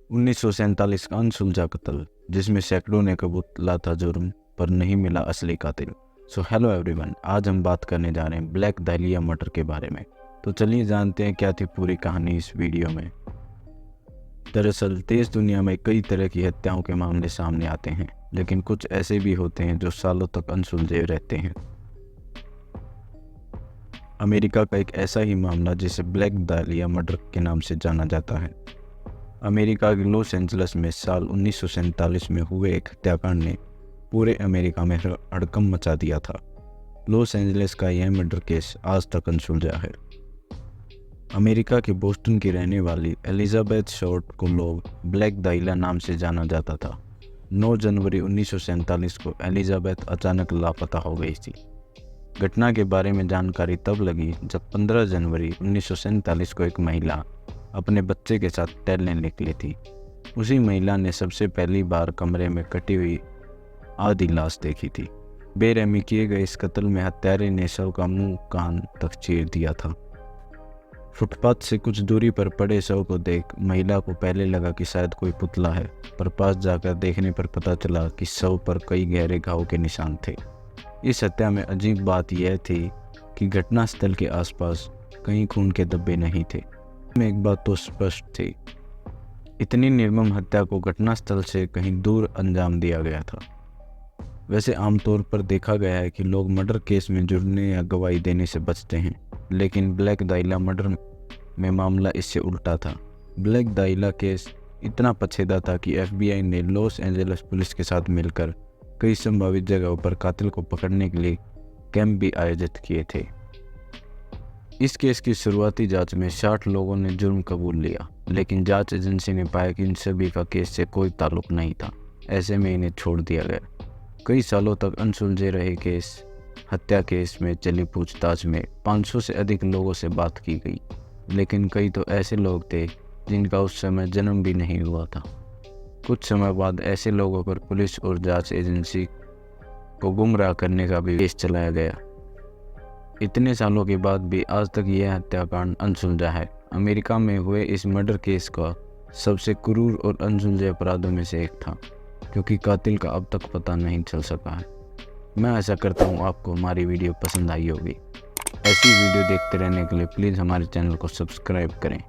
1947 का अनसुलझा कत्ल जिसमें सैकड़ों ने कबूला था जुर्म पर नहीं मिला असली कातिल। सो हेलो एवरीवन, आज हम बात करने जा रहे हैं ब्लैक दाहिलिया मर्डर के बारे में। तो चलिए जानते हैं क्या थी पूरी कहानी इस वीडियो में। दरअसल देश दुनिया में कई तरह की हत्याओं के मामले सामने आते हैं, लेकिन कुछ ऐसे भी होते हैं जो सालों तक अनसुलझे रहते हैं। अमेरिका का एक ऐसा ही मामला जिसे ब्लैक दाहिलिया मर्डर के नाम से जाना जाता है। अमेरिका के लॉस एंजल्स में साल 1947 में हुए एक हत्याकांड ने पूरे अमेरिका में हड़कंप मचा दिया था। लॉस एंजल्स का यह मर्डर केस आज तक अनसुलझा है। अमेरिका के बोस्टन की रहने वाली एलिजाबेथ शॉर्ट को लोग ब्लैक दाहिलिया नाम से जाना जाता था। 9 जनवरी 1947 को एलिजाबेथ अचानक लापता हो गई थी। घटना के बारे में जानकारी तब लगी जब 15 जनवरी 1947 को एक महिला अपने बच्चे के साथ टहलने निकली थी। उसी महिला ने सबसे पहली बार कमरे में कटी हुई आधी लाश देखी थी। बेरहमी किए गए इस कत्ल में हत्यारे ने शव का मुंह कान तक चीर दिया था। फुटपाथ से कुछ दूरी पर पड़े शव को देख महिला को पहले लगा कि शायद कोई पुतला है, पर पास जाकर देखने पर पता चला कि शव पर कई गहरे घाव के निशान थे। इस हत्या में अजीब बात यह थी कि घटनास्थल के आसपास कहीं खून के धब्बे नहीं थे। में एक बात तो स्पष्ट थी, इतनी निर्मम हत्या को घटनास्थल से कहीं दूर अंजाम दिया गया था। वैसे आमतौर पर देखा गया है कि लोग मर्डर केस में जुड़ने या गवाही देने से बचते हैं, लेकिन ब्लैक दाहिलिया मर्डर में मामला इससे उल्टा था। ब्लैक दाहिलिया केस इतना पछेदा था कि FBI ने लॉस एंजल्स पुलिस के साथ मिलकर कई संभावित जगहों पर कातिल को पकड़ने के लिए कैंप भी आयोजित किए थे। इस केस की शुरुआती जांच में 60 लोगों ने जुर्म कबूल लिया, लेकिन जांच एजेंसी ने पाया कि इन सभी का केस से कोई ताल्लुक नहीं था। ऐसे में इन्हें छोड़ दिया गया। कई सालों तक अनसुलझे रहे हत्या केस में चली पूछताछ में 500 से अधिक लोगों से बात की गई, लेकिन कई तो ऐसे लोग थे जिनका उस समय जन्म भी नहीं हुआ था। कुछ समय बाद ऐसे लोगों पर पुलिस और जांच एजेंसी को गुमराह करने का भी केस चलाया गया। इतने सालों के बाद भी आज तक यह हत्याकांड अनसुलझा है। अमेरिका में हुए इस मर्डर केस का सबसे क्रूर और अनसुलझे अपराधों में से एक था, क्योंकि कातिल का अब तक पता नहीं चल सका है। मैं आशा करता हूँ आपको हमारी वीडियो पसंद आई होगी। ऐसी वीडियो देखते रहने के लिए प्लीज़ हमारे चैनल को सब्सक्राइब करें।